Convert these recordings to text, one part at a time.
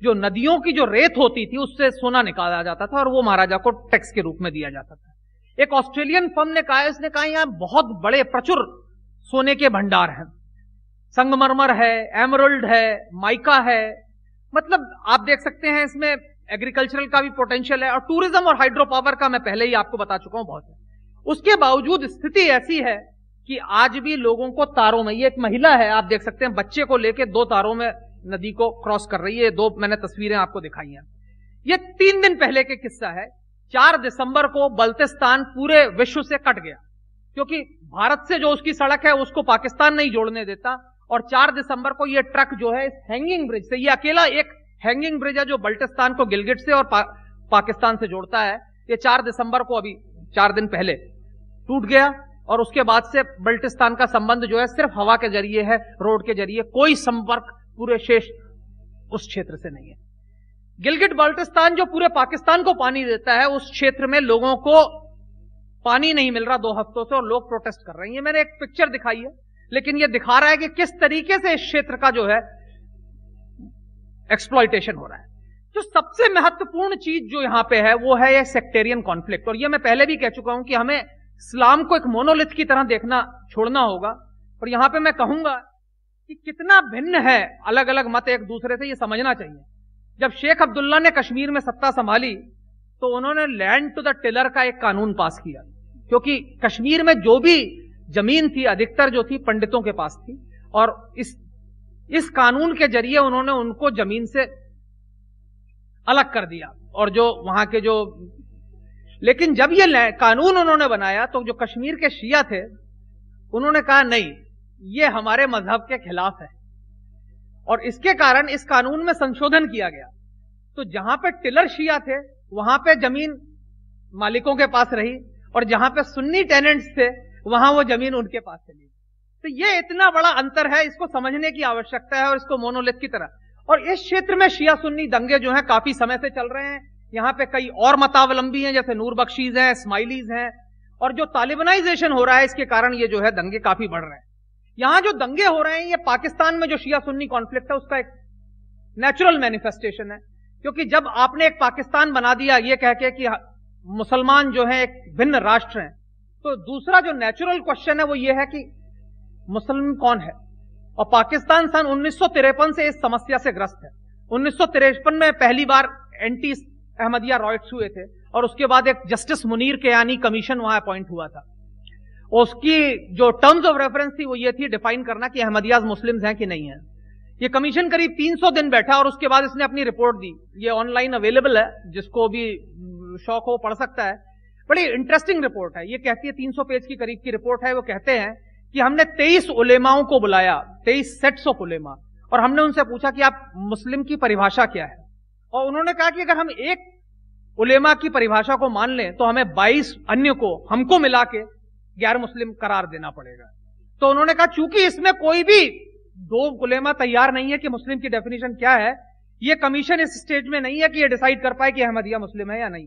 जो नदियों की जो रेत होती थी उससे सोना निकाला जाता था और वो महाराजा को टैक्स के रूप में दिया जाता था। एक ऑस्ट्रेलियन फर्म ने कहा, इसने कहा यहां बहुत बड़े प्रचुर सोने के भंडार हैं, संगमरमर है, एमरल्ड है, माइका है, मतलब आप देख सकते हैं इसमें एग्रीकल्चरल का भी पोटेंशियल है और टूरिज्म और हाइड्रो पावर का मैं पहले ही आपको बता चुका हूं बहुत है। उसके बावजूद स्थिति ऐसी है कि आज भी लोगों को तारों में, ये एक महिला है आप देख सकते हैं बच्चे को लेकर 2 तारों में नदी को क्रॉस कर रही है। 2 मैंने तस्वीरें आपको दिखाई हैं। ये 3 दिन पहले के किस्सा है। 4 दिसंबर को बल्तिस्तान पूरे विश्व से कट गया क्योंकि भारत से जो उसकी सड़क है उसको पाकिस्तान नहीं जोड़ने देता और 4 दिसंबर को ये ट्रक जो है इस हैंगिंग ब्रिज से, ये अकेला एक हैंगिंग ब्रिज है जो बल्टिस्तान को गिलगिट से और पाकिस्तान से जोड़ता है, ये 4 दिसंबर को अभी 4 दिन पहले टूट गया और उसके बाद से बल्टिस्तान का संबंध जो है सिर्फ हवा के जरिए है, रोड के जरिए, कोई संपर्क पूरे शेष उस क्षेत्र से नहीं है। गिलगिट बाल्टिस्तान जो पूरे पाकिस्तान को पानी देता है, उस क्षेत्र में लोगों को पानी नहीं मिल रहा 2 हफ्तों से और लोग प्रोटेस्ट कर रहे हैं। ये मैंने एक पिक्चर दिखाई है, लेकिन ये दिखा रहा है कि किस तरीके से इस क्षेत्र का जो है एक्सप्लॉयटेशन हो रहा है। जो सबसे महत्वपूर्ण चीज जो यहां पे है वो है ये सेक्टेरियन कॉन्फ्लिक्ट। और ये मैं पहले भी कह चुका हूं कि हमें इस्लाम को एक मोनोलिथ की तरह देखना छोड़ना होगा। और यहां पे मैं कहूंगा कि कितना भिन्न है अलग अलग मत एक दूसरे से, ये समझना चाहिए। जब शेख अब्दुल्ला ने कश्मीर में सत्ता संभाली तो उन्होंने लैंड टू द टिलर का एक कानून पास किया, क्योंकि कश्मीर में जो भी जमीन थी अधिकतर जो थी पंडितों के पास थी और इस कानून के जरिए उन्होंने उनको जमीन से अलग कर दिया। और जो वहां के जो, लेकिन जब ये कानून उन्होंने बनाया तो जो कश्मीर के शिया थे उन्होंने कहा नहीं, ये हमारे मजहब के खिलाफ है और इसके कारण इस कानून में संशोधन किया गया। तो जहां पे टिलर शिया थे वहां पे जमीन मालिकों के पास रही और जहां पे सुन्नी टेनेंट्स थे वहां वो जमीन उनके पास चली। तो ये इतना बड़ा अंतर है, इसको समझने की आवश्यकता है और इसको मोनोलिथ की तरह। और इस क्षेत्र में शिया सुन्नी दंगे जो हैं काफी समय से चल रहे हैं। यहां पे कई और मतावलंबी हैं जैसे नूर बख्शीज हैं, इस्माइलीज हैं, और जो तालिबानाइजेशन हो रहा है इसके कारण ये जो है दंगे काफी बढ़ रहे हैं। यहां जो दंगे हो रहे हैं ये पाकिस्तान में जो शिया सुन्नी कॉन्फ्लिक्ट है उसका एक नेचुरल मैनिफेस्टेशन है, क्योंकि जब आपने एक पाकिस्तान बना दिया ये कह के कि मुसलमान जो है एक भिन्न राष्ट्र हैं, तो दूसरा जो नेचुरल क्वेश्चन है वो ये है कि मुसलमान कौन है। और पाकिस्तान सन 1953 से इस समस्या से ग्रस्त है। 1953 में पहली बार एंटी अहमदिया रॉयट्स हुए थे और उसके बाद एक जस्टिस मुनीर केयानी कमीशन वहां अपॉइंट हुआ था। उसकी जो टर्म्स ऑफ रेफरेंस थी वो ये थी डिफाइन करना कि अहमदियाज मुस्लिम्स हैं कि नहीं है। ये कमीशन करीब 300 दिन बैठा और उसके बाद इसने अपनी रिपोर्ट दी। ये ऑनलाइन अवेलेबल है, जिसको भी शौक हो पढ़ सकता है। बड़ी इंटरेस्टिंग रिपोर्ट है। ये कहती है 300 पेज की करीब की रिपोर्ट है। वो कहते हैं कि हमने 23 उलेमाओं को बुलाया, 23 सेट्स ऑफ उलेमा, और हमने उनसे पूछा कि आप मुस्लिम की परिभाषा क्या है। और उन्होंने कहा कि अगर हम एक उलेमा की परिभाषा को मान लें तो हमें 22 अन्य को हमको मिला के गैर मुस्लिम करार देना पड़ेगा। तो उन्होंने कहा चूंकि इसमें कोई भी 2 उलेमा तैयार नहीं है कि मुस्लिम की डेफिनेशन क्या है, यह कमीशन इस स्टेज में नहीं है कि यह डिसाइड कर पाए कि अहमदिया मुस्लिम है या नहीं।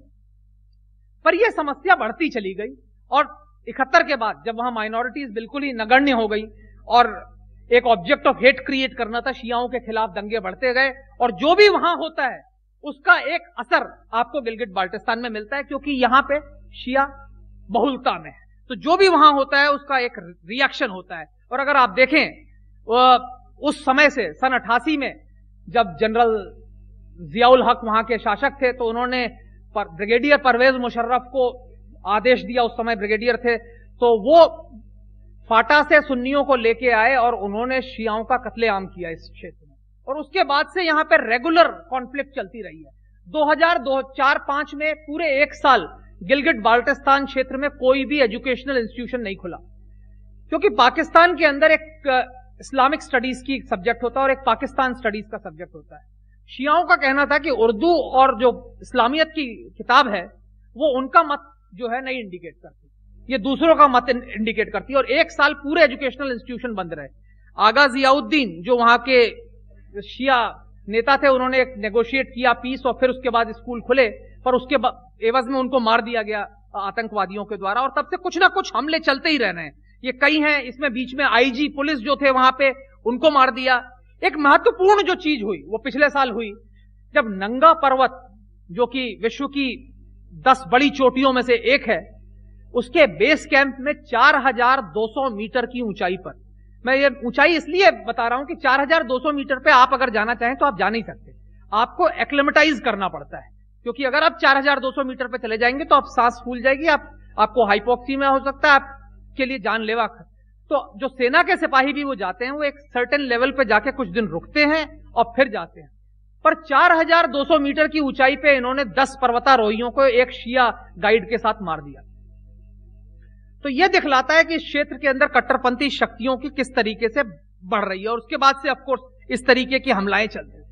पर यह समस्या बढ़ती चली गई और 71 के बाद जब वहां माइनॉरिटीज बिल्कुल ही नगण्य हो गई और एक ऑब्जेक्ट ऑफ हेट क्रिएट करना था, शियाओं के खिलाफ दंगे बढ़ते गए और जो भी वहां होता है उसका एक असर आपको गिलगिट बाल्टिस्तान में मिलता है, क्योंकि यहां पे शिया बहुलता में है। तो जो भी वहां होता है उसका एक रिएक्शन होता है। और अगर आप देखें उस समय से सन 88 में जब जनरल जियाउल हक वहां के शासक थे तो उन्होंने ब्रिगेडियर परवेज मुशर्रफ को आदेश दिया, उस समय ब्रिगेडियर थे, तो वो फाटा से सुन्नियों को लेके आए और उन्होंने शियाओं का कत्लेआम किया इस क्षेत्र में। और उसके बाद से यहां पर रेगुलर कॉन्फ्लिक्ट चलती रही है। 2004-5 में पूरे 1 साल गिलगिट बाल्टिस्तान क्षेत्र में कोई भी एजुकेशनल इंस्टीट्यूशन नहीं खुला, क्योंकि पाकिस्तान के अंदर एक इस्लामिक स्टडीज की सब्जेक्ट होता है और एक पाकिस्तान स्टडीज का सब्जेक्ट होता है। शियाओं का कहना था कि उर्दू और जो इस्लामियत की किताब है वो उनका मत जो है नहीं इंडिकेट करती, ये दूसरों का मत इंडिकेट करती है। और 1 साल पूरे एजुकेशनल इंस्टीट्यूशन बंद रहे। आगा जियाउद्दीन जो वहां के शिया नेता थे उन्होंने एक नेगोशिएट किया पीस और फिर उसके बाद स्कूल खुले, पर उसके एवज में उनको मार दिया गया आतंकवादियों के द्वारा। और तब से कुछ ना कुछ हमले चलते ही रह रहे हैं। ये कई हैं, इसमें बीच में आईजी पुलिस जो थे वहां पे उनको मार दिया। एक महत्वपूर्ण जो चीज हुई वो पिछले साल हुई जब नंगा पर्वत, जो कि विश्व की 10 बड़ी चोटियों में से एक है, उसके बेस कैंप में 4200 मीटर की ऊंचाई पर, मैं ये ऊंचाई इसलिए बता रहा हूं कि 4200 मीटर पे आप अगर जाना चाहें तो आप जा नहीं सकते, आपको एक्लेमेटाइज करना पड़ता है, क्योंकि अगर आप 4200 मीटर पे चले जाएंगे तो आप सांस फूल जाएगी, आपको हाइपोक्सीमिया हो सकता है, आपके लिए जानलेवा। तो जो सेना के सिपाही भी वो जाते हैं, वो एक सर्टेन लेवल पे जाके कुछ दिन रुकते हैं और फिर जाते हैं। पर 4200 मीटर की ऊंचाई पे इन्होंने 10 पर्वतारोहियों को एक शिया गाइड के साथ मार दिया। तो यह दिखलाता है कि इस क्षेत्र के अंदर कट्टरपंथी शक्तियों की किस तरीके से बढ़ रही है, और उसके बाद से ऑफकोर्स इस तरीके की हमलाएं चल रही हैं।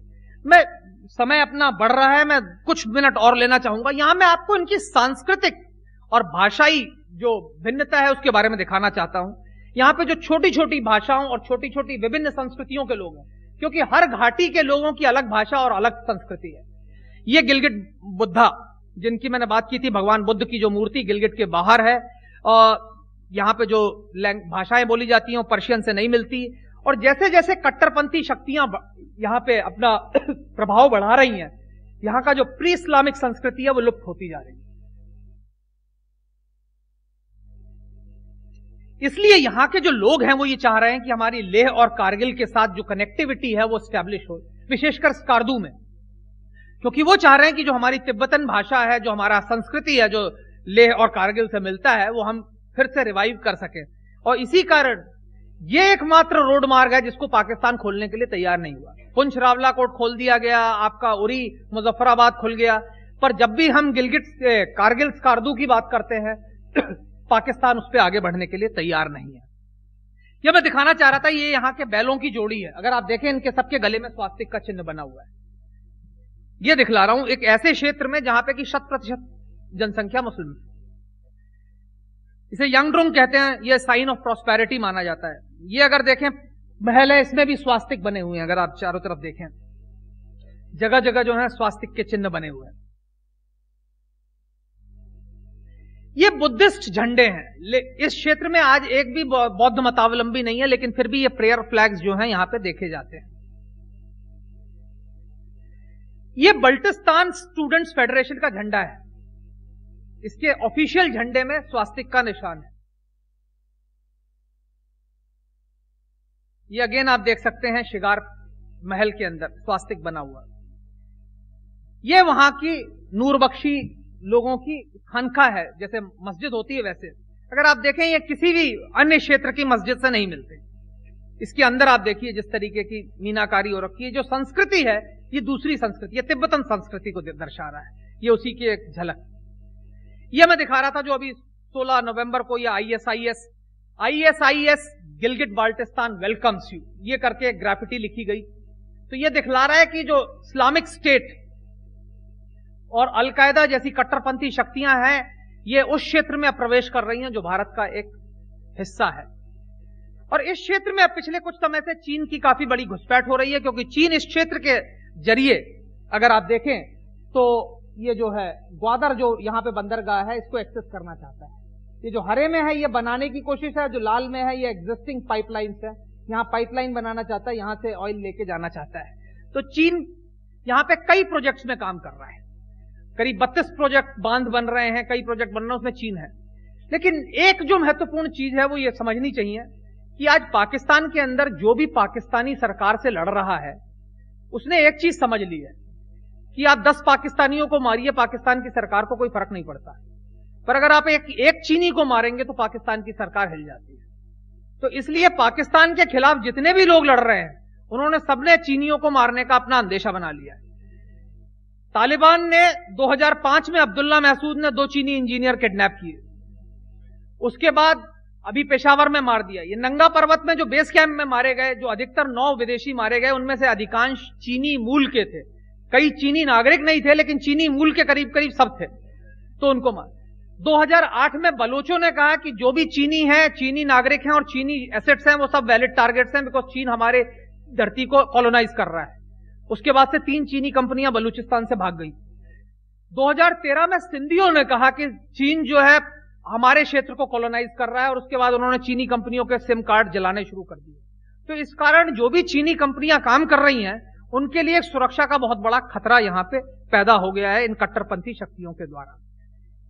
मैं समय अपना बढ़ रहा है, मैं कुछ मिनट और लेना चाहूंगा। यहां मैं आपको इनकी सांस्कृतिक और भाषाई जो भिन्नता है उसके बारे में दिखाना चाहता हूं। यहां पे जो छोटी छोटी भाषाओं और छोटी छोटी विभिन्न संस्कृतियों के लोग हैं, क्योंकि हर घाटी के लोगों की अलग भाषा और अलग संस्कृति है। ये गिलगिट बुद्धा जिनकी मैंने बात की थी, भगवान बुद्ध की जो मूर्ति गिलगिट के बाहर है, और यहां पे जो भाषाएं बोली जाती हैं वो पर्शियन से नहीं मिलती, और जैसे जैसे कट्टरपंथी शक्तियां यहां पे अपना प्रभाव बढ़ा रही हैं, यहां का जो प्री इस्लामिक संस्कृति है वो लुप्त होती जा रही है। इसलिए यहां के जो लोग हैं वो ये चाह रहे हैं कि हमारी लेह और कारगिल के साथ जो कनेक्टिविटी है वो स्टैब्लिश हो, विशेषकर स्कार्दू में, क्योंकि वो चाह रहे हैं कि जो हमारी तिब्बतन भाषा है, जो हमारा संस्कृति है, जो लेह और कारगिल से मिलता है, वो हम फिर से रिवाइव कर सके। और इसी कारण ये एकमात्र रोड मार्ग है जिसको पाकिस्तान खोलने के लिए तैयार नहीं हुआ। पुंछ रावलाकोट खोल दिया गया, आपका उरी मुजफ्फराबाद खुल गया, पर जब भी हम गिलगिट कारगिल स्कार्दू की बात करते हैं पाकिस्तान उस पर आगे बढ़ने के लिए तैयार नहीं है। यह मैं दिखाना चाह रहा था, ये यहां के बैलों की जोड़ी है। अगर आप देखें इनके सबके गले में स्वास्तिक का चिन्ह बना हुआ है। यह दिखला रहा हूं एक ऐसे क्षेत्र में जहां पे कि 100% जनसंख्या मुस्लिम, इसे यंगड्रोंग कहते हैं, यह साइन ऑफ प्रॉस्पेरिटी माना जाता है। ये अगर देखें महल है, इसमें भी स्वास्तिक बने हुए हैं। अगर आप चारों तरफ देखें जगह जगह जो है स्वास्तिक के चिन्ह बने हुए हैं। ये बुद्धिस्ट झंडे हैं। इस क्षेत्र में आज एक भी बौद्ध मतावलंबी नहीं है, लेकिन फिर भी ये प्रेयर फ्लैग्स जो हैं यहां पे देखे जाते हैं। ये बल्टिस्तान स्टूडेंट्स फेडरेशन का झंडा है, इसके ऑफिशियल झंडे में स्वास्तिक का निशान है। ये अगेन आप देख सकते हैं शिगार महल के अंदर स्वास्तिक बना हुआ। ये वहां की नूरबख्शी लोगों की खानका है, जैसे मस्जिद होती है वैसे। अगर आप देखें ये किसी भी अन्य क्षेत्र की मस्जिद से नहीं मिलते। इसके अंदर आप देखिए जिस तरीके की मीनाकारी हो रखी है, जो संस्कृति है ये दूसरी संस्कृति, ये तिब्बतन संस्कृति को दर्शा रहा है। ये उसी की एक झलक। ये मैं दिखा रहा था जो अभी 16 नवंबर को ये ISIS Gilgit Baltistan welcomes you ये करके एक ग्राफिटी लिखी गई। तो ये दिखला रहा है कि जो इस्लामिक स्टेट और अलकायदा जैसी कट्टरपंथी शक्तियां हैं ये उस क्षेत्र में प्रवेश कर रही हैं जो भारत का एक हिस्सा है। और इस क्षेत्र में अब पिछले कुछ समय से चीन की काफी बड़ी घुसपैठ हो रही है, क्योंकि चीन इस क्षेत्र के जरिए अगर आप देखें तो ये जो है ग्वादर जो यहां पे बंदरगाह है इसको एक्सेस करना चाहता है। ये जो हरे में है ये बनाने की कोशिश है, जो लाल में है ये एग्जिस्टिंग पाइपलाइंस है, यहां पाइपलाइन बनाना चाहता है, यहां से ऑयल लेके जाना चाहता है। तो चीन यहां पे कई प्रोजेक्ट्स में काम कर रहा है, करीब 32 प्रोजेक्ट बांध बन रहे हैं, कई प्रोजेक्ट बन रहे हैं, उसमें चीन है। लेकिन एक जो महत्वपूर्ण चीज है वो ये समझनी चाहिए कि आज पाकिस्तान के अंदर जो भी पाकिस्तानी सरकार से लड़ रहा है उसने एक चीज समझ ली है कि आप 10 पाकिस्तानियों को मारिए, पाकिस्तान की सरकार को कोई फर्क नहीं पड़ता, पर अगर आप एक चीनी को मारेंगे तो पाकिस्तान की सरकार हिल जाती है। तो इसलिए पाकिस्तान के खिलाफ जितने भी लोग लड़ रहे हैं उन्होंने सबने चीनियों को मारने का अपना अंदेशा बना लिया है। तालिबान ने 2005 में अब्दुल्ला महसूद ने 2 चीनी इंजीनियर किडनैप किए, उसके बाद अभी पेशावर में मार दिया। ये नंगा पर्वत में जो बेस कैंप में मारे गए, जो अधिकतर 9 विदेशी मारे गए, उनमें से अधिकांश चीनी मूल के थे। कई चीनी नागरिक नहीं थे लेकिन चीनी मूल के करीब करीब सब थे, तो उनको मार। 2008 में बलोचों ने कहा कि जो भी चीनी है, चीनी नागरिक हैं और चीनी एसेट्स हैं वो सब वैलिड टारगेट्स हैं, बिकॉज चीन हमारे धरती को कॉलोनाइज कर रहा है। उसके बाद से 3 चीनी कंपनियां बलूचिस्तान से भाग गई। 2013 में सिंधियों ने कहा कि चीन जो है हमारे क्षेत्र को कॉलोनाइज कर रहा है, और उसके बाद उन्होंने चीनी कंपनियों के सिम कार्ड जलाने शुरू कर दिए। तो इस कारण जो भी चीनी कंपनियां काम कर रही हैं उनके लिए एक सुरक्षा का बहुत बड़ा खतरा यहां पे पैदा हो गया है इन कट्टरपंथी शक्तियों के द्वारा।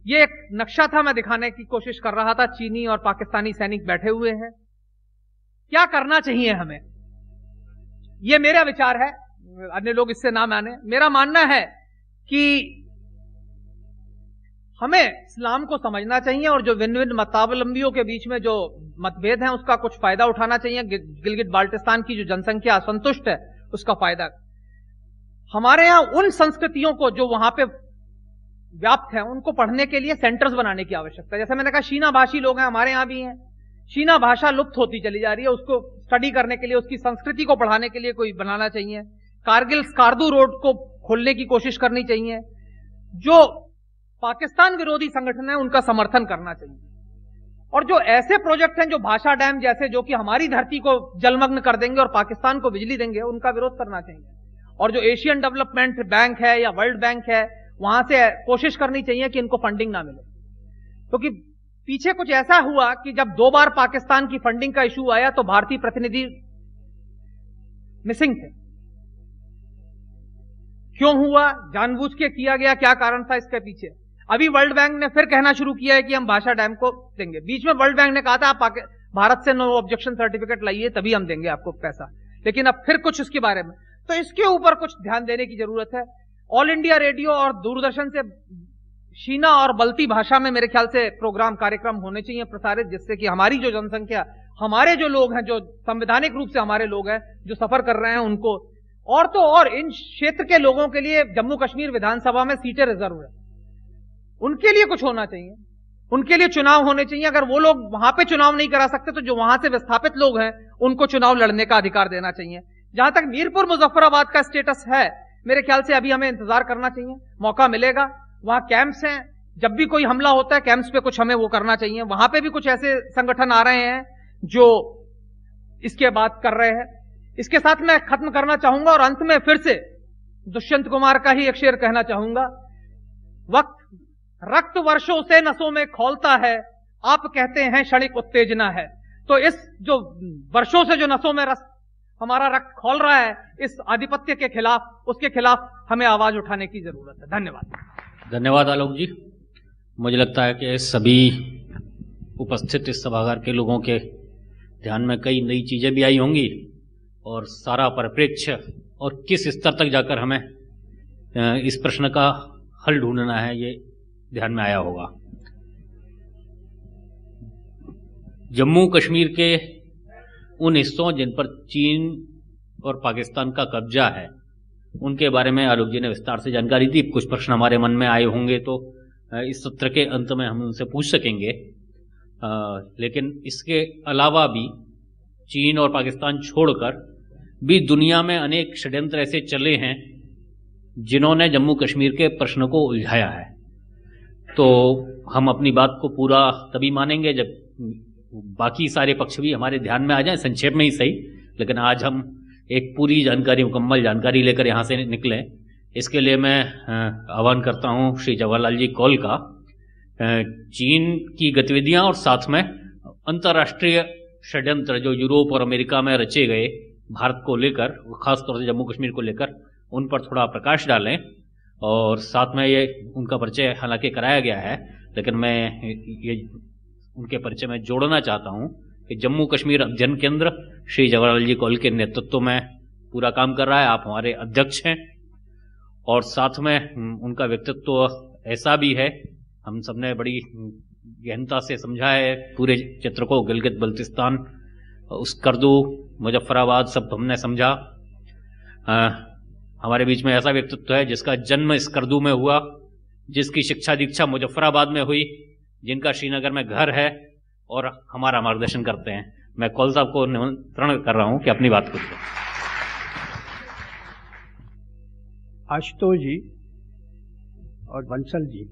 ये एक नक्शा था, मैं दिखाने की कोशिश कर रहा था। चीनी और पाकिस्तानी सैनिक बैठे हुए हैं। क्या करना चाहिए हमें, ये मेरा विचार है, अन्य लोग इससे ना माने। मेरा मानना है कि हमें इस्लाम को समझना चाहिए और जो भिन्न भिन्न मतावलंबियों के बीच में जो मतभेद हैं उसका कुछ फायदा उठाना चाहिए। गिलगित बाल्टिस्तान की जो जनसंख्या असंतुष्ट है उसका फायदा हमारे यहां उन संस्कृतियों को जो वहां पे व्याप्त है उनको पढ़ने के लिए सेंटर्स बनाने की आवश्यकता है। जैसे मैंने कहा, शीना भाषी लोग हैं, हमारे यहां भी हैं। शीना भाषा लुप्त होती चली जा रही है, उसको स्टडी करने के लिए, उसकी संस्कृति को पढ़ाने के लिए कोई बनाना चाहिए। कारगिल स्कार्दू रोड को खोलने की कोशिश करनी चाहिए। जो पाकिस्तान विरोधी संगठन है उनका समर्थन करना चाहिए। और जो ऐसे प्रोजेक्ट हैं जो भाषा डैम जैसे, जो कि हमारी धरती को जलमग्न कर देंगे और पाकिस्तान को बिजली देंगे, उनका विरोध करना चाहिए। और जो एशियन डेवलपमेंट बैंक है या वर्ल्ड बैंक है, वहां से कोशिश करनी चाहिए कि इनको फंडिंग ना मिले। क्योंकि पीछे कुछ ऐसा हुआ कि जब 2 बार पाकिस्तान की फंडिंग का इशू आया तो भारतीय प्रतिनिधि मिसिंग थे। क्यों हुआ, जानबूझ के किया गया, क्या कारण था इसके पीछे? अभी वर्ल्ड बैंक ने फिर कहना शुरू किया है कि हम भाषा डैम को देंगे। बीच में वर्ल्ड बैंक ने कहा था आप भारत से नो ऑब्जेक्शन सर्टिफिकेट लाइए तभी हम देंगे आपको पैसा, लेकिन अब फिर कुछ इसके बारे में, तो इसके ऊपर कुछ ध्यान देने की जरूरत है। ऑल इंडिया रेडियो और दूरदर्शन से शीना और बल्ती भाषा में मेरे ख्याल से कार्यक्रम होने चाहिए प्रसारित, जिससे कि हमारी जो जनसंख्या, हमारे जो लोग हैं, जो संवैधानिक रूप से हमारे लोग हैं, जो सफर कर रहे हैं, उनको और तो और इन क्षेत्र के लोगों के लिए जम्मू कश्मीर विधानसभा में सीटें रिजर्व है, उनके लिए कुछ होना चाहिए, उनके लिए चुनाव होने चाहिए। अगर वो लोग वहां पे चुनाव नहीं करा सकते तो जो वहां से विस्थापित लोग हैं उनको चुनाव लड़ने का अधिकार देना चाहिए। जहां तक मीरपुर मुजफ्फराबाद का स्टेटस है, मेरे ख्याल से अभी हमें इंतजार करना चाहिए, मौका मिलेगा। वहां कैंप्स हैं, जब भी कोई हमला होता है कैंप्स पे कुछ हमें वो करना चाहिए। वहां पे भी कुछ ऐसे संगठन आ रहे हैं जो इसके बात कर रहे हैं। इसके साथ मैं खत्म करना चाहूंगा और अंत में फिर से दुष्यंत कुमार का ही एक शेर कहना चाहूंगा। वक्त रक्त वर्षों से नसों में खौलता है, आप कहते हैं क्षणिक उत्तेजना है। तो इस जो वर्षों से जो नसों में हमारा रक्त खौल रहा है, इस आधिपत्य के खिलाफ, उसके खिलाफ हमें आवाज उठाने की जरूरत है। धन्यवाद। धन्यवाद आलोक जी। मुझे लगता है कि सभी उपस्थित इस सभागार के लोगों के ध्यान में कई नई चीजें भी आई होंगी और सारा परिप्रेक्ष्य और किस स्तर तक जाकर हमें इस प्रश्न का हल ढूंढना है ये ध्यान में आया होगा। जम्मू कश्मीर के उन हिस्सों जिन पर चीन और पाकिस्तान का कब्जा है उनके बारे में आलोक जी ने विस्तार से जानकारी दी। कुछ प्रश्न हमारे मन में आए होंगे तो इस सत्र के अंत में हम उनसे पूछ सकेंगे, लेकिन इसके अलावा भी चीन और पाकिस्तान छोड़कर भी दुनिया में अनेक षड्यंत्र ऐसे चले हैं जिन्होंने जम्मू कश्मीर के प्रश्न को उलझाया है। तो हम अपनी बात को पूरा तभी मानेंगे जब बाकी सारे पक्ष भी हमारे ध्यान में आ जाएं, संक्षेप में ही सही, लेकिन आज हम एक पूरी जानकारी, मुकम्मल जानकारी लेकर यहाँ से निकलें। इसके लिए मैं आह्वान करता हूँ श्री जवाहरलाल जी कौल का। चीन की गतिविधियां और साथ में अंतर्राष्ट्रीय षड्यंत्र जो यूरोप और अमेरिका में रचे गए भारत को लेकर, खासतौर से जम्मू कश्मीर को लेकर, उन पर थोड़ा प्रकाश डालें। और साथ में ये उनका परिचय हालांकि कराया गया है, लेकिन मैं ये उनके परिचय में जोड़ना चाहता हूं कि जम्मू कश्मीर अध्ययन केंद्र श्री जवाहरलाल जी कौल के नेतृत्व में पूरा काम कर रहा है। आप हमारे अध्यक्ष हैं और साथ में उनका व्यक्तित्व ऐसा भी है, हम सबने बड़ी गहनता से समझा है पूरे चित्र को, गिलगित बल्तिस्तान, उस स्कर्दू, मुजफ्फराबाद सब हमने समझा। हमारे बीच में ऐसा व्यक्तित्व है जिसका जन्म स्कर्दू में हुआ, जिसकी शिक्षा दीक्षा मुजफ्फराबाद में हुई, जिनका श्रीनगर में घर है और हमारा मार्गदर्शन करते हैं। मैं कौल साहब को निमंत्रण कर रहा हूं कि अपनी बात करें। आशुतोष जी और बंसल जी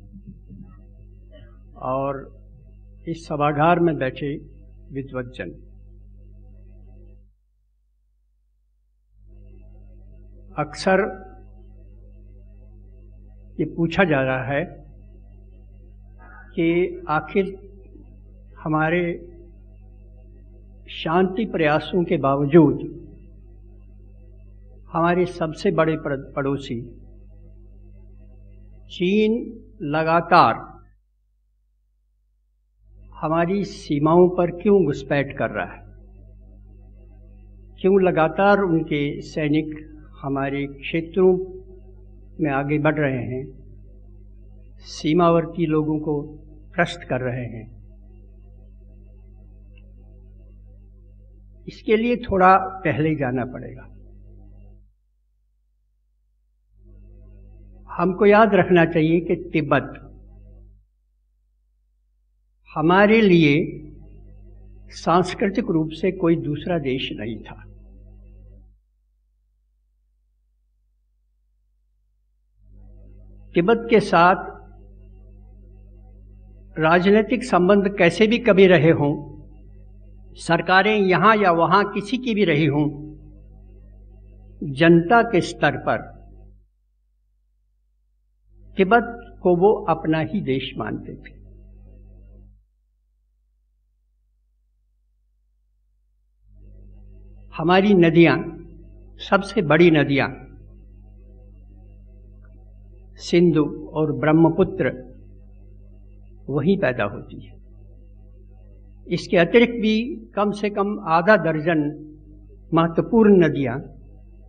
और इस सभागार में बैठे विद्वज्जन, अक्सर ये पूछा जा रहा है कि आखिर हमारे शांति प्रयासों के बावजूद हमारे सबसे बड़े पड़ोसी चीन लगातार हमारी सीमाओं पर क्यों घुसपैठ कर रहा है, क्यों लगातार उनके सैनिक हमारे क्षेत्रों में आगे बढ़ रहे हैं, सीमावर्ती लोगों को त्रस्त कर रहे हैं। इसके लिए थोड़ा पहले जाना पड़ेगा। हमको याद रखना चाहिए कि तिब्बत हमारे लिए सांस्कृतिक रूप से कोई दूसरा देश नहीं था। तिब्बत के साथ राजनीतिक संबंध कैसे भी कभी रहे हों, सरकारें यहां या वहां किसी की भी रही हों, जनता के स्तर पर तिब्बत को वो अपना ही देश मानते थे। हमारी नदियां, सबसे बड़ी नदियां सिंधु और ब्रह्मपुत्र वहीं पैदा होती है। इसके अतिरिक्त भी कम से कम आधा दर्जन महत्वपूर्ण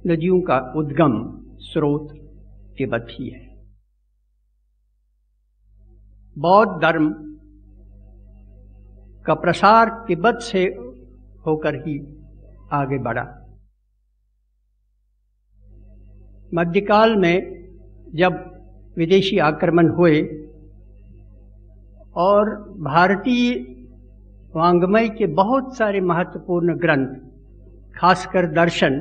नदियों का उद्गम स्रोत तिब्बत ही है। बौद्ध धर्म का प्रसार तिब्बत से होकर ही आगे बढ़ा। मध्यकाल में जब विदेशी आक्रमण हुए और भारतीय वांग्मय के बहुत सारे महत्वपूर्ण ग्रंथ, खासकर दर्शन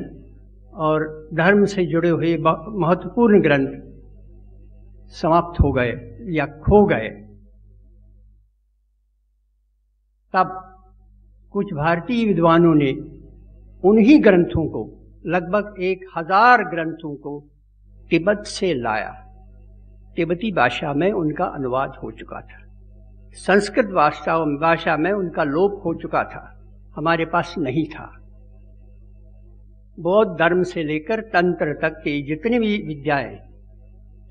और धर्म से जुड़े हुए महत्वपूर्ण ग्रंथ समाप्त हो गए या खो गए, तब कुछ भारतीय विद्वानों ने उन्हीं ग्रंथों को, लगभग 1000 ग्रंथों को तिब्बत से लाया। तिब्बती भाषा में उनका अनुवाद हो चुका था, संस्कृत भाषा में उनका लोप हो चुका था, हमारे पास नहीं था। बौद्ध धर्म से लेकर तंत्र तक की जितनी भी विद्याएं,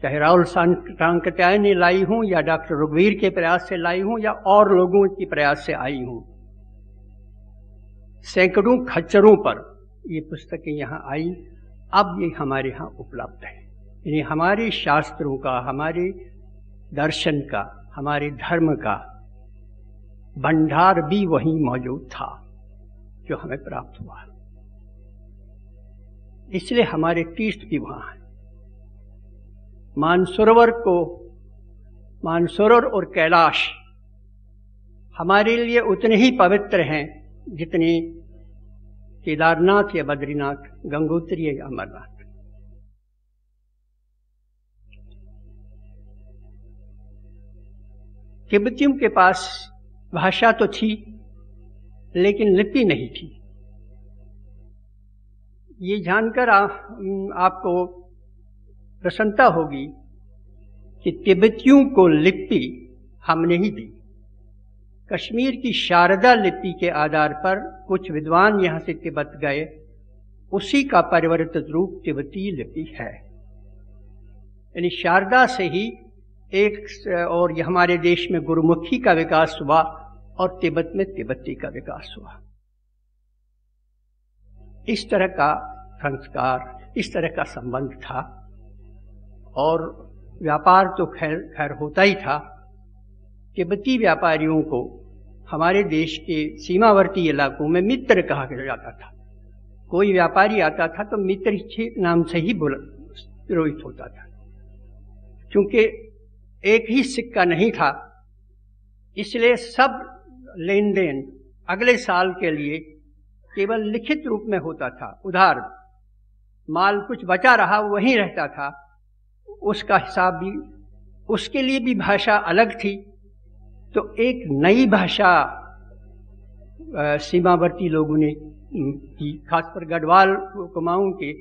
चाहे राहुल सांकृत्यायन ने लाई हूं या डॉक्टर रघुवीर के प्रयास से लाई हूं या और लोगों के प्रयास से आई हूं, सैकड़ों खच्चरों पर ये पुस्तकें यहाँ आई। अब ये हमारे यहाँ उपलब्ध है। यानी हमारे शास्त्रों का, हमारे दर्शन का, हमारे धर्म का भंडार भी वहीं मौजूद था जो हमें प्राप्त हुआ। इसलिए हमारे तीर्थ भी वहां हैं। मानसरोवर और कैलाश हमारे लिए उतने ही पवित्र हैं जितने केदारनाथ या बद्रीनाथ, गंगोत्री या अमरनाथ। तिब्बतियों के पास भाषा तो थी लेकिन लिपि नहीं थी। ये जानकर आपको प्रसन्नता होगी कि तिब्बतियों को लिपि हमने ही दी। कश्मीर की शारदा लिपि के आधार पर कुछ विद्वान यहां से तिब्बत गए, उसी का परिवर्तित रूप तिब्बती लिपि है। यानी शारदा से ही और हमारे देश में गुरुमुखी का विकास हुआ और तिब्बत में तिब्बती का विकास हुआ। इस तरह का संस्कार, इस तरह का संबंध था। और व्यापार तो खैर होता ही था। तिब्बती व्यापारियों को हमारे देश के सीमावर्ती इलाकों में मित्र कहा जाता था। कोई व्यापारी आता था तो मित्र के नाम से ही रोहित होता था। क्योंकि एक ही सिक्का नहीं था, इसलिए सब लेन देन अगले साल के लिए केवल लिखित रूप में होता था। उधार माल कुछ बचा रहा वहीं रहता था, उसका हिसाब भी, उसके लिए भी भाषा अलग थी। तो एक नई भाषा सीमावर्ती लोगों ने की, खासकर गढ़वाल कुमाऊं के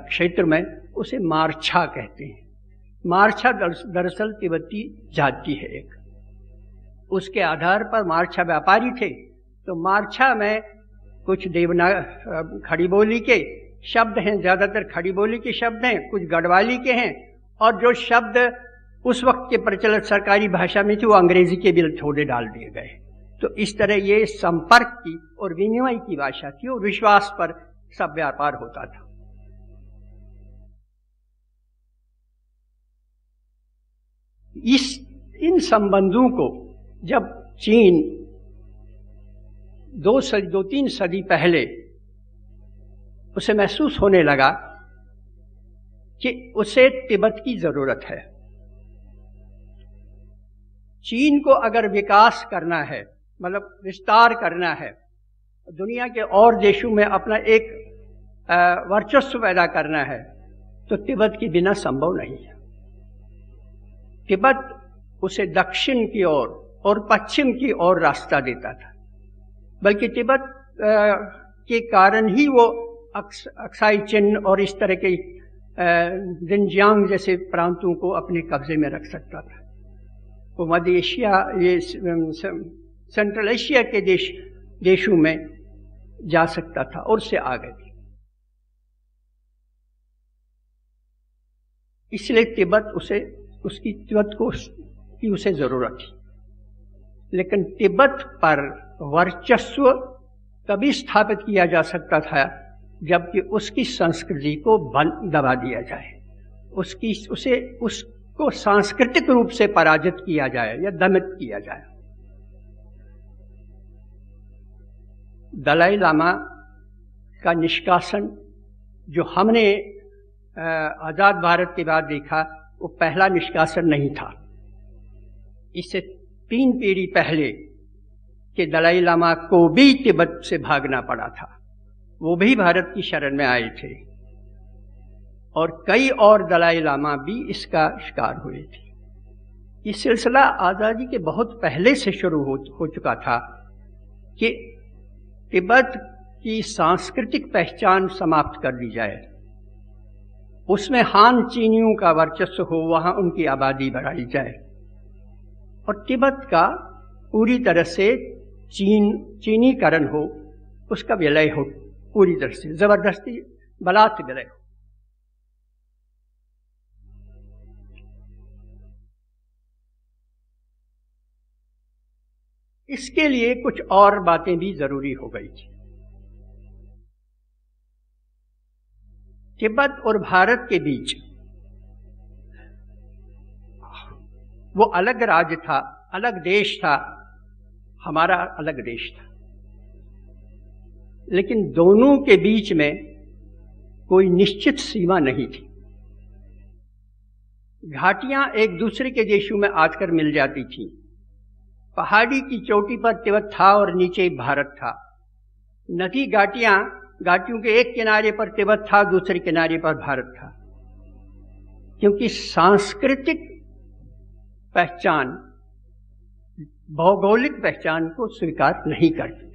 क्षेत्र में उसे मारछा कहते हैं। मारछा दरअसल तिब्बती जाति है एक। उसके आधार पर मारछा व्यापारी थे, तो मारछा में कुछ खड़ी बोली के शब्द हैं ज्यादातर खड़ी बोली के शब्द हैं, कुछ गढ़वाली के हैं, और जो शब्द उस वक्त के प्रचलित सरकारी भाषा में थे वो अंग्रेजी के भी थोड़े डाल दिए गए। तो इस तरह ये संपर्क की और विनिमय की भाषा थी और विश्वास पर सब व्यापार होता था। इन संबंधों को जब चीन 2-3 सदी पहले उसे महसूस होने लगा कि उसे तिब्बत की जरूरत है, चीन को अगर विकास करना है, मतलब विस्तार करना है, दुनिया के और देशों में अपना एक वर्चस्व पैदा करना है, तो तिब्बत के बिना संभव नहीं है। तिब्बत उसे दक्षिण की ओर और पश्चिम की ओर रास्ता देता था, बल्कि तिब्बत के कारण ही वो अक्साई चिन और इस तरह के जिनजियांग जैसे प्रांतों को अपने कब्जे में रख सकता था। वो मध्य एशिया, ये सेंट्रल एशिया के देशों में जा सकता था और उससे आगे भी। इसलिए तिब्बत की उसे जरूरत थी। लेकिन तिब्बत पर वर्चस्व तभी स्थापित किया जा सकता था जबकि उसकी संस्कृति को दबा दिया जाए, उसको सांस्कृतिक रूप से पराजित किया जाए या दमित किया जाए। दलाई लामा का निष्कासन जो हमने आजाद भारत के बाद देखा, वो पहला निष्कासन नहीं था। इससे 3 पीढ़ी पहले के दलाई लामा को भी तिब्बत से भागना पड़ा था, वो भी भारत की शरण में आए थे और कई और दलाई लामा भी इसका शिकार हुए थे। ये सिलसिला आजादी के बहुत पहले से शुरू हो चुका था कि तिब्बत की सांस्कृतिक पहचान समाप्त कर दी जाए, उसमें हान चीनियों का वर्चस्व हो, वहां उनकी आबादी बढ़ाई जाए और तिब्बत का पूरी तरह से चीनीकरण हो, उसका विलय हो, पूरी तरह से जबरदस्ती बलात् विलय हो। इसके लिए कुछ और बातें भी जरूरी हो गई थी। तिब्बत और भारत के बीच वो अलग राज्य था, अलग देश था, हमारा अलग देश था, लेकिन दोनों के बीच में कोई निश्चित सीमा नहीं थी। घाटियां एक दूसरे के देशों में आकर मिल जाती थीं। पहाड़ी की चोटी पर तिब्बत था और नीचे भारत था। नदी घाटियों के एक किनारे पर तिब्बत था, दूसरे किनारे पर भारत था, क्योंकि सांस्कृतिक पहचान भौगोलिक पहचान को स्वीकार नहीं करती।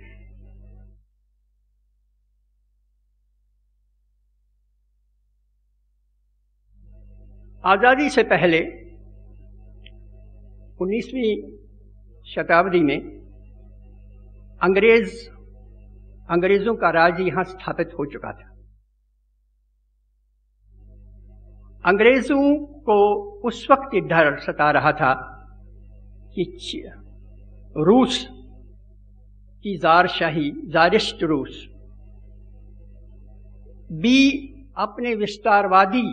आजादी से पहले 19वीं शताब्दी में अंग्रेजों का राज यहां स्थापित हो चुका था। अंग्रेजों को उस वक्त डर सता रहा था कि रूस की जारिस्ट रूस भी अपने विस्तारवादी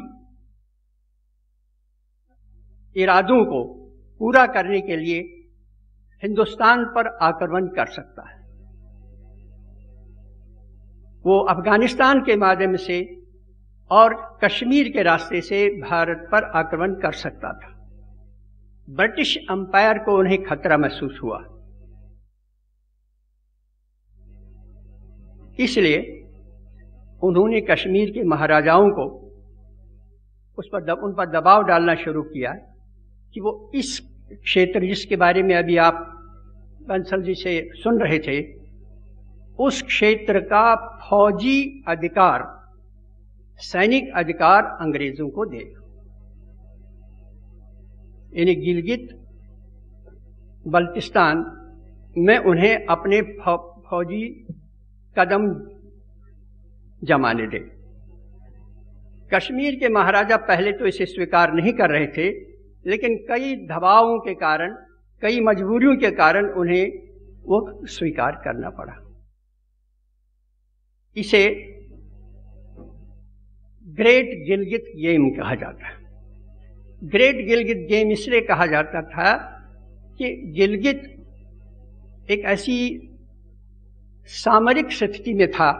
इरादों को पूरा करने के लिए हिंदुस्तान पर आक्रमण कर सकता है। वो अफगानिस्तान के माध्यम से और कश्मीर के रास्ते से भारत पर आक्रमण कर सकता था। ब्रिटिश अंपायर को उन्हें खतरा महसूस हुआ, इसलिए उन्होंने कश्मीर के महाराजाओं को उन पर दबाव डालना शुरू किया कि वो इस क्षेत्र जिसके बारे में अभी आप बंसल जी से सुन रहे थे, उस क्षेत्र का फौजी अधिकार, सैनिक अधिकार अंग्रेजों को दे। यानी गिलगित बल्तिस्तान में उन्हें अपने फौजी कदम जमाने दे। कश्मीर के महाराजा पहले तो इसे स्वीकार नहीं कर रहे थे, लेकिन कई दबावों के कारण, कई मजबूरियों के कारण उन्हें वो स्वीकार करना पड़ा। इसे ग्रेट गिलगित गेम कहा जाता है। ग्रेट गिलगित गेम इसलिए कहा जाता था कि गिलगित एक ऐसी सामरिक स्थिति में था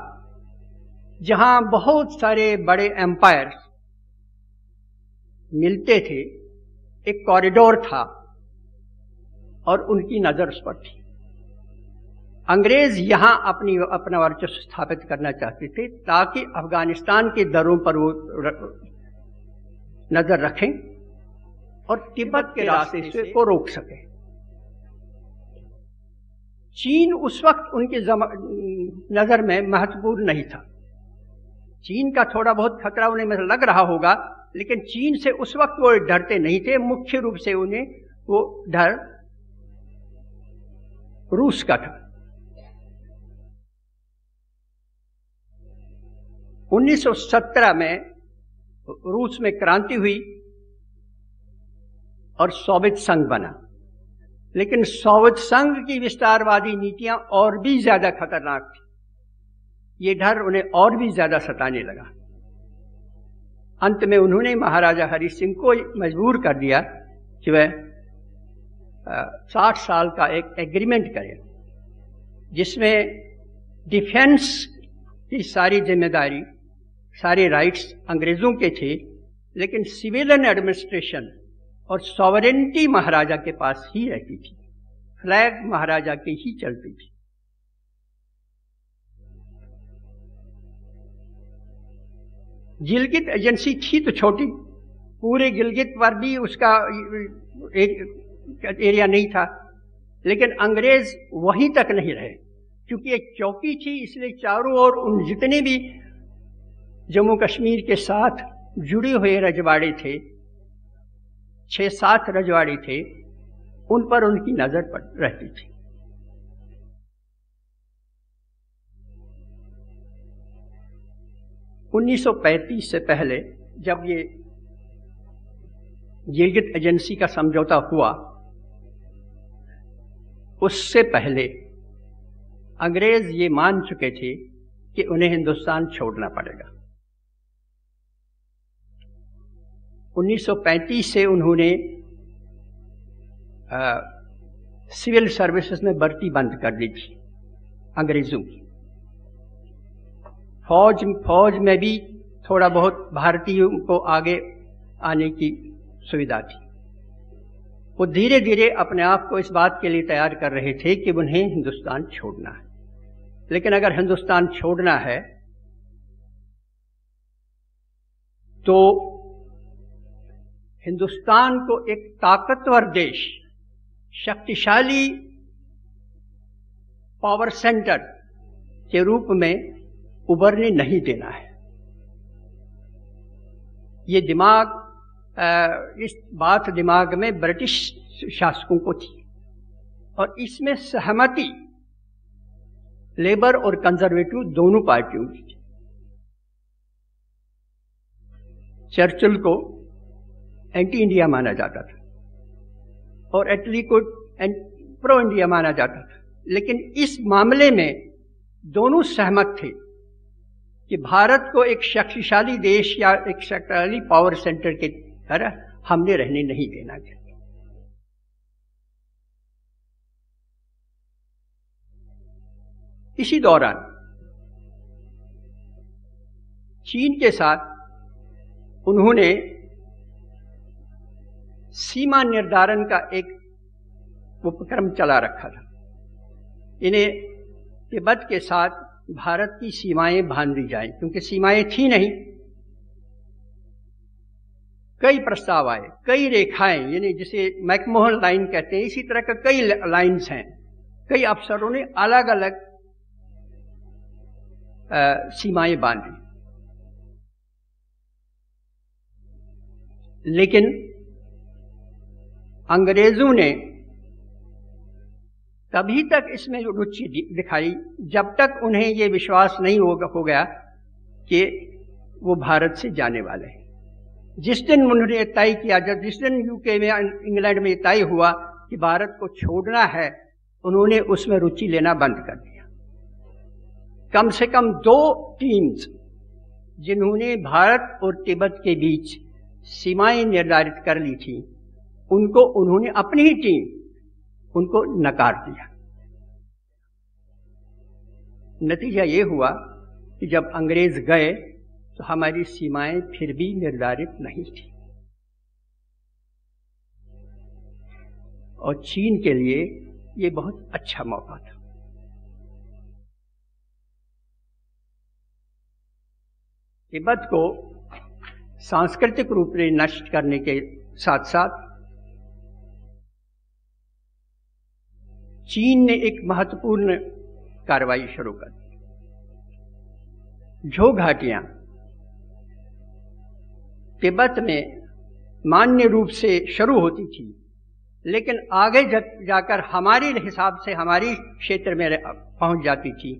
जहां बहुत सारे बड़े एम्पायर मिलते थे, एक कॉरिडोर था और उनकी नजर उस पर थी। अंग्रेज यहां अपना वर्चस्व स्थापित करना चाहते थे ताकि अफगानिस्तान के दरों पर वो नजर रखें और तिब्बत के रास्ते से को रोक सके। चीन उस वक्त उनके नजर में महत्वपूर्ण नहीं था। चीन का थोड़ा बहुत खतरा उन्हें लग रहा होगा, लेकिन चीन से उस वक्त वो डरते नहीं थे। मुख्य रूप से उन्हें वो डर रूस का था। 1917 में रूस में क्रांति हुई और सोवियत संघ बना, लेकिन सोवियत संघ की विस्तारवादी नीतियां और भी ज्यादा खतरनाक थी। ये डर उन्हें और भी ज्यादा सताने लगा। अंत में उन्होंने महाराजा हरि सिंह को मजबूर कर दिया कि वह 60 साल का एक एग्रीमेंट करे, जिसमें डिफेंस की सारी जिम्मेदारी, सारे राइट्स अंग्रेजों के थे, लेकिन सिविलियन एडमिनिस्ट्रेशन और सॉवरेनिटी महाराजा के पास ही रहती थी। फ्लैग महाराजा की ही चलती थी। गिलगित एजेंसी थी तो छोटी, पूरे गिलगित पर भी उसका एरिया नहीं था, लेकिन अंग्रेज वहीं तक नहीं रहे, क्योंकि एक चौकी थी। इसलिए चारों ओर उन जितने भी जम्मू कश्मीर के साथ जुड़े हुए रजवाड़े थे, 6-7 रजवाड़े थे, उन पर उनकी नजर पड़ रहती थी। (1935) से पहले जब ये गिलगित एजेंसी का समझौता हुआ, उससे पहले अंग्रेज ये मान चुके थे कि उन्हें हिंदुस्तान छोड़ना पड़ेगा। 1935 से उन्होंने सिविल सर्विसेज में भर्ती बंद कर दी थी अंग्रेजों की। फौज में भी थोड़ा बहुत भारतीयों को आगे आने की सुविधा थी। वो धीरे धीरे अपने आप को इस बात के लिए तैयार कर रहे थे कि उन्हें हिंदुस्तान छोड़ना है। लेकिन अगर हिंदुस्तान छोड़ना है तो हिंदुस्तान को एक ताकतवर देश, शक्तिशाली पावर सेंटर के रूप में उभरने नहीं देना है। ये इस बात दिमाग में ब्रिटिश शासकों को थी और इसमें सहमति लेबर और कंजर्वेटिव दोनों पार्टियों की थी। चर्चिल को एंटी इंडिया माना जाता था और एटली को प्रो इंडिया माना जाता था, लेकिन इस मामले में दोनों सहमत थे कि भारत को एक शक्तिशाली देश या एक शक्तिशाली पावर सेंटर की तरह हमने रहने नहीं देना चाहिए। इसी दौरान चीन के साथ उन्होंने सीमा निर्धारण का एक उपक्रम चला रखा था। इन्हें तिब्बत के साथ भारत की सीमाएं बांध दी जाएं, क्योंकि सीमाएं थी नहीं। कई प्रस्ताव आए, कई रेखाएं, यानी जिसे मैकमोहन लाइन कहते हैं, इसी तरह का कई लाइन्स हैं। कई अफसरों ने अलग अलग सीमाएं बांधी, लेकिन अंग्रेजों ने तभी तक इसमें रुचि दिखाई जब तक उन्हें यह विश्वास नहीं हो गया कि वो भारत से जाने वाले हैं। जिस दिन उन्होंने तय किया, जब जिस दिन यूके में, इंग्लैंड में तय हुआ कि भारत को छोड़ना है, उन्होंने उसमें रुचि लेना बंद कर दिया। कम से कम 2 टीम्स जिन्होंने भारत और तिब्बत के बीच सीमाएं निर्धारित कर ली थी, उनको उन्होंने अपनी ही टीम उनको नकार दिया। नतीजा ये हुआ कि जब अंग्रेज गए तो हमारी सीमाएं फिर भी निर्धारित नहीं थी, और चीन के लिए ये बहुत अच्छा मौका था। तिब्बत को सांस्कृतिक रूप से नष्ट करने के साथ साथ चीन ने एक महत्वपूर्ण कार्रवाई शुरू कर दी। झो घाटियां तिब्बत में मान्य रूप से शुरू होती थी, लेकिन आगे जाकर हमारे हिसाब से हमारी क्षेत्र में पहुंच जाती थी,